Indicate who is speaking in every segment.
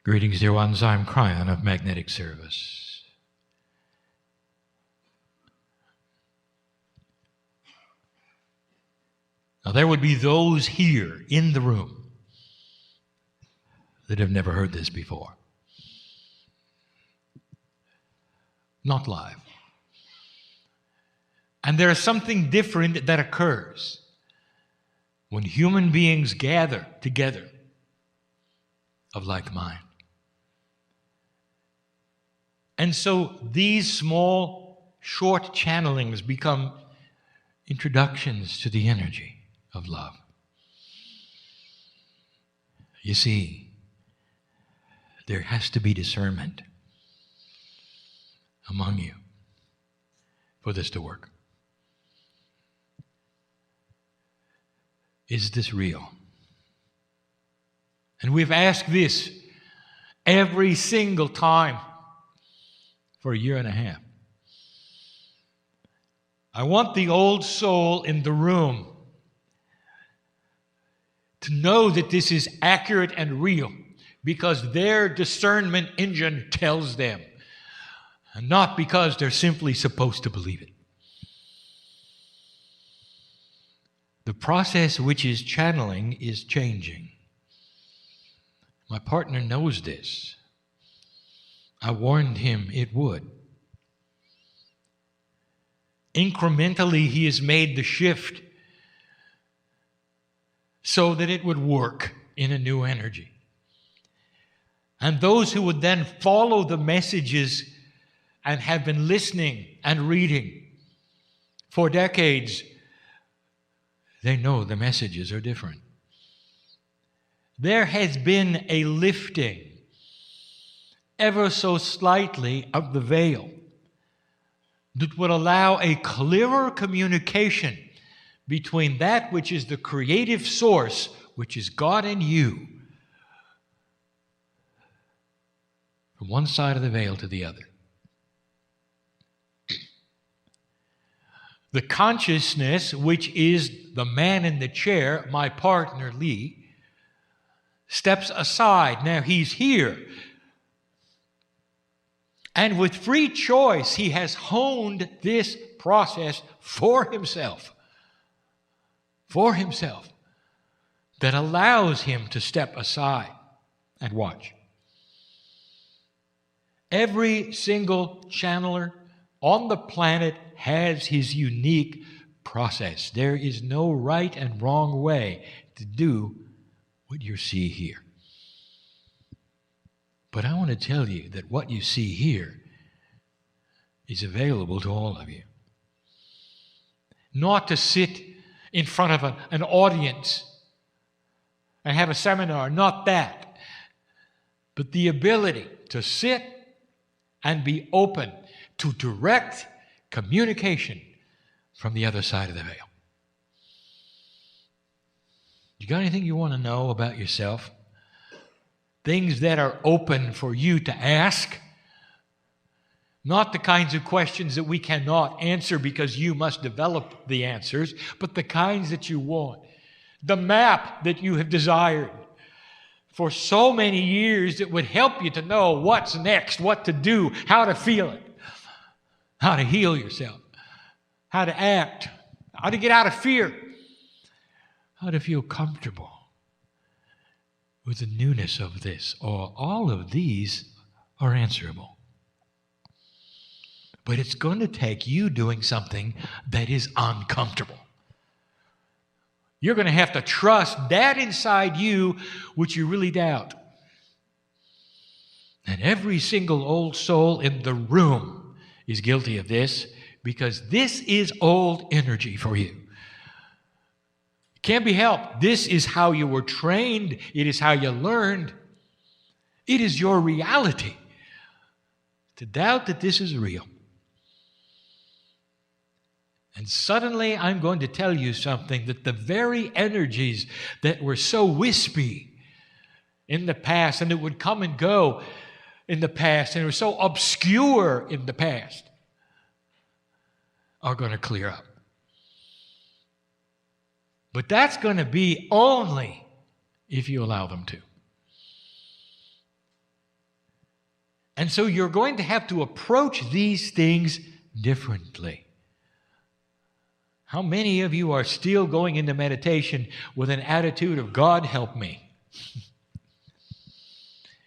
Speaker 1: Greetings, dear ones. I'm Kryon of Magnetic Service. Now, there would be those here in the room that have never heard this before. Not live. And there is something different that occurs when human beings gather together of like mind. And so these small, short channelings become introductions to the energy of love. You see, there has to be discernment among you for this to work. Is this real? And we've asked this every single time for a year and a half. I want the old soul in the room to know that this is accurate and real because their discernment engine tells them, and not because they're simply supposed to believe it. The process which is channeling is changing. My partner knows this. I warned him it would. Incrementally, he has made the shift so that it would work in a new energy. And those who would then follow the messages and have been listening and reading for decades, they know the messages are different. There has been a lifting ever so slightly of the veil that would allow a clearer communication between that which is the creative source, which is God and you, from one side of the veil to the other. The consciousness, which is the man in the chair, my partner Lee, steps aside. Now he's here. And with free choice, he has honed this process for himself, that allows him to step aside and watch. Every single channeler on the planet has his unique process. There is no right and wrong way to do what you see here. But I want to tell you that what you see here is available to all of you. Not to sit in front of an audience and have a seminar, not that. But the ability to sit and be open to direct communication from the other side of the veil. You got anything you want to know about yourself? Things that are open for you to ask? Not the kinds of questions that we cannot answer because you must develop the answers, but the kinds that you want. The map that you have desired for so many years that would help you to know what's next, what to do, how to feel it, how to heal yourself, how to act, how to get out of fear, how to feel comfortable with the newness of this. All of these are answerable. But it's going to take you doing something that is uncomfortable. You're going to have to trust that inside you which you really doubt. And every single old soul in the room is guilty of this because this is old energy for you. Can't be helped. This is how you were trained. It is how you learned. It is your reality. To doubt that this is real. And suddenly I'm going to tell you something, that the very energies that were so wispy in the past and that would come and go in the past and were so obscure in the past are going to clear up. But that's going to be only if you allow them to. And so you're going to have to approach these things differently. How many of you are still going into meditation with an attitude of, God help me?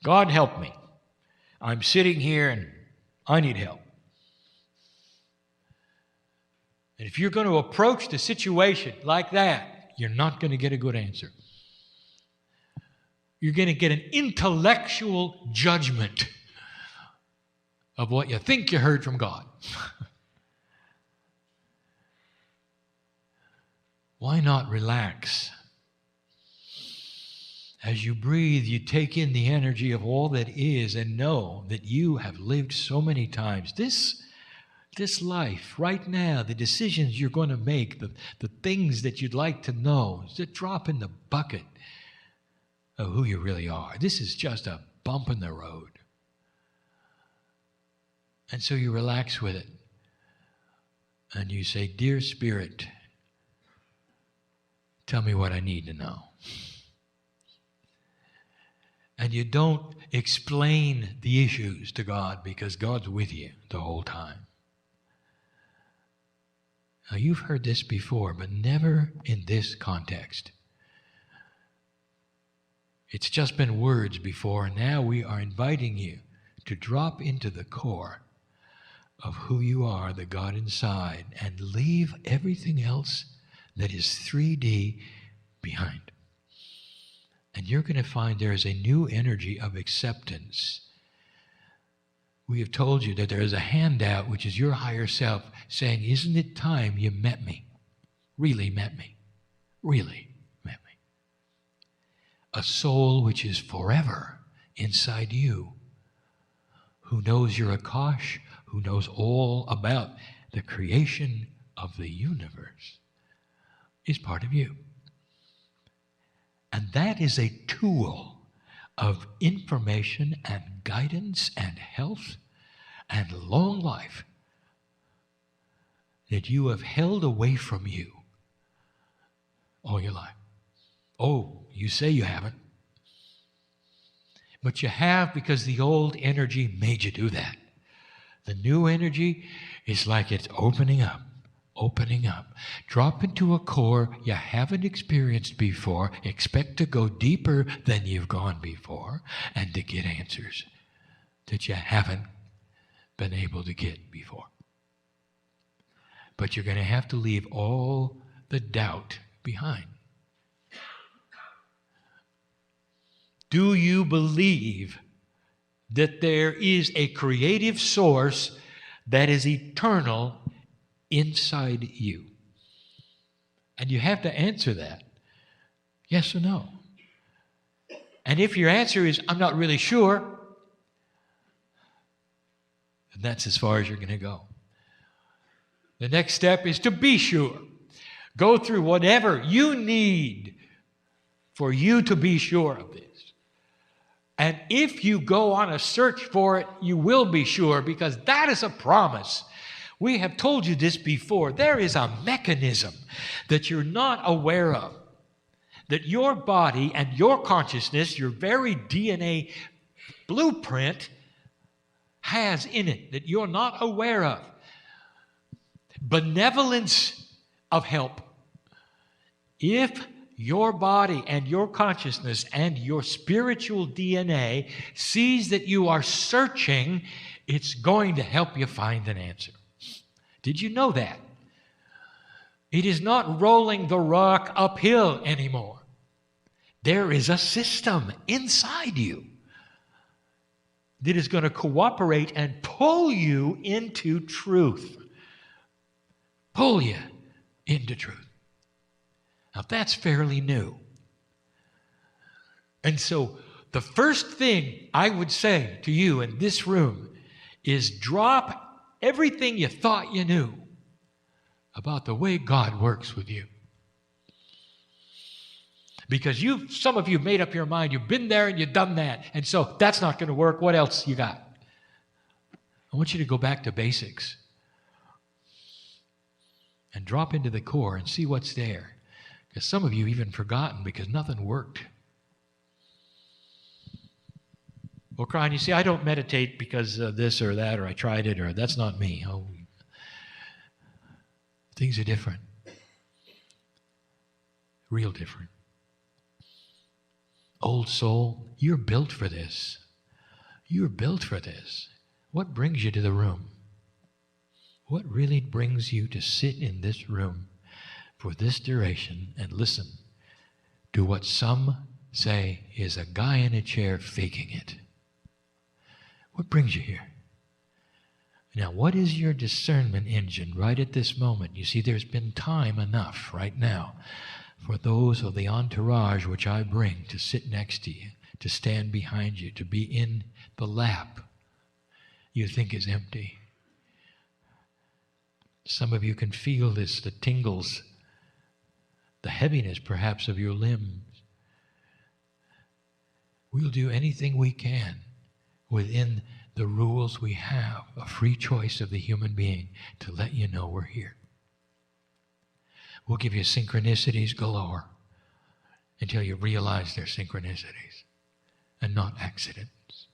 Speaker 1: God help me. I'm sitting here and I need help. And if you're going to approach the situation like that, you're not going to get a good answer. You're going to get an intellectual judgment of what you think you heard from God. Why not relax? As you breathe, you take in the energy of all that is and know that you have lived so many times. This life, right now, the decisions you're going to make, the things that you'd like to know, is a drop in the bucket of who you really are. This is just a bump in the road. And so you relax with it. And you say, Dear Spirit, tell me what I need to know. And you don't explain the issues to God because God's with you the whole time. Now, you've heard this before, but never in this context. It's just been words before, and now we are inviting you to drop into the core of who you are, the God inside, and leave everything else that is 3D behind. And you're going to find there is a new energy of acceptance. We have told you that there is a handout, which is your higher self, saying, isn't it time you met me? Really met me. Really met me. A soul which is forever inside you, who knows your Akash, who knows all about the creation of the universe, is part of you. And that is a tool of information and guidance and health and long life that you have held away from you all your life. Oh, you say you haven't. But you have because the old energy made you do that. The new energy is like it's opening up. Opening up. Drop into a core you haven't experienced before. Expect to go deeper than you've gone before and to get answers that you haven't been able to get before. But you're going to have to leave all the doubt behind. Do you believe that there is a creative source that is eternal inside you? And you have to answer that. Yes or no? And if your answer is, I'm not really sure, then that's as far as you're going to go. The next step is to be sure. Go through whatever you need for you to be sure of this. And if you go on a search for it, you will be sure, because that is a promise. We have told you this before. There is a mechanism that you're not aware of, that your body and your consciousness, your very DNA blueprint, has in it that you're not aware of. Benevolence of help. If your body and your consciousness and your spiritual DNA sees that you are searching, it's going to help you find an answer. Did you know that? It is not rolling the rock uphill anymore. There is a system inside you that is going to cooperate and pull you into truth. Pull you into truth. Now that's fairly new. And so the first thing I would say to you in this room is drop everything you thought you knew about the way God works with you. Because some of you made up your mind, you've been there and you've done that, and so that's not going to work. What else you got? I want you to go back to basics and drop into the core and see what's there. Because some of you even forgotten because nothing worked. Well, Kryon, you see, I don't meditate because of this or that, or I tried it, or that's not me. Oh, things are different. Real different. Old soul, you're built for this. You're built for this. What brings you to the room? What really brings you to sit in this room for this duration and listen to what some say is a guy in a chair faking it? What brings you here? Now, what is your discernment engine right at this moment? You see, there's been time enough right now for those of the entourage which I bring to sit next to you, to stand behind you, to be in the lap you think is empty. Some of you can feel this, the tingles, the heaviness perhaps of your limbs. We'll do anything we can within the rules we have, a free choice of the human being, to let you know we're here. We'll give you synchronicities galore until you realize they're synchronicities and not accidents.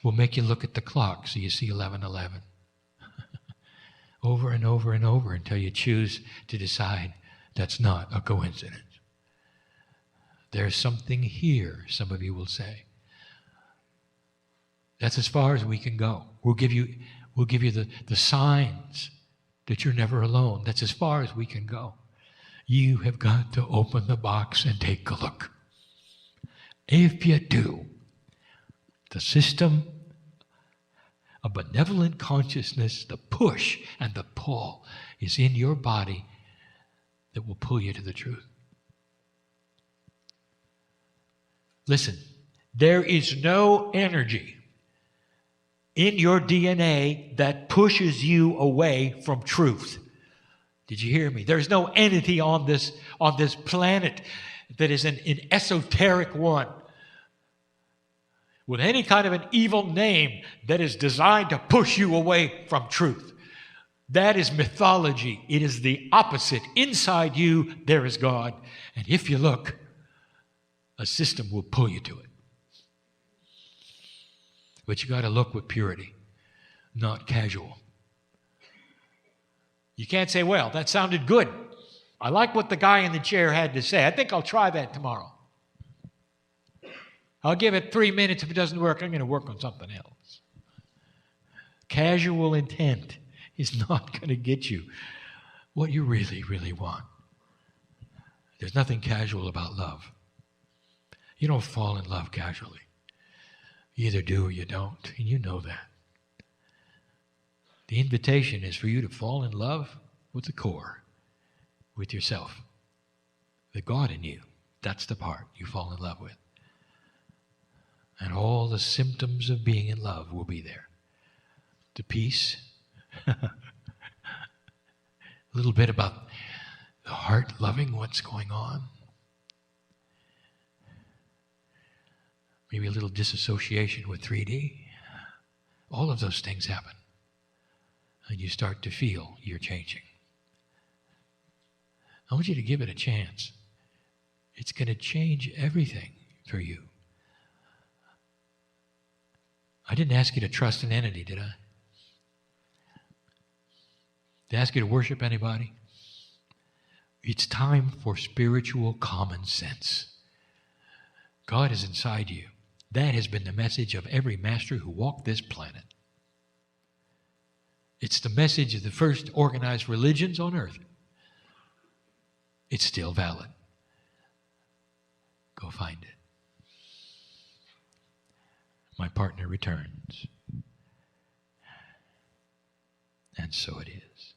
Speaker 1: We'll make you look at the clock so you see 11:11. Over and over and over until you choose to decide that's not a coincidence. There's something here, some of you will say. That's as far as we can go. We'll give you the signs that you're never alone. That's as far as we can go. You have got to open the box and take a look. If you do, the system of benevolent consciousness, the push and the pull is in your body that will pull you to the truth. Listen, there is no energy in your DNA that pushes you away from truth. Did you hear me? There's no entity on this planet that is an esoteric one with any kind of an evil name that is designed to push you away from truth. That is mythology. It is the opposite. Inside you, there is God. And if you look, a system will pull you to it. But you got to look with purity, not casual. You can't say, well, that sounded good. I like what the guy in the chair had to say. I think I'll try that tomorrow. I'll give it 3 minutes. If it doesn't work, I'm going to work on something else. Casual intent is not going to get you what you really, really want. There's nothing casual about love. You don't fall in love casually. You either do or you don't, and you know that. The invitation is for you to fall in love with the core, with yourself. The God in you, that's the part you fall in love with. And all the symptoms of being in love will be there. The peace, a little bit about the heart loving what's going on. Maybe a little disassociation with 3D. All of those things happen. And you start to feel you're changing. I want you to give it a chance. It's going to change everything for you. I didn't ask you to trust an entity, did I? Did I ask you to worship anybody? It's time for spiritual common sense. God is inside you. That has been the message of every master who walked this planet. It's the message of the first organized religions on earth. It's still valid. Go find it. My partner returns. And so it is.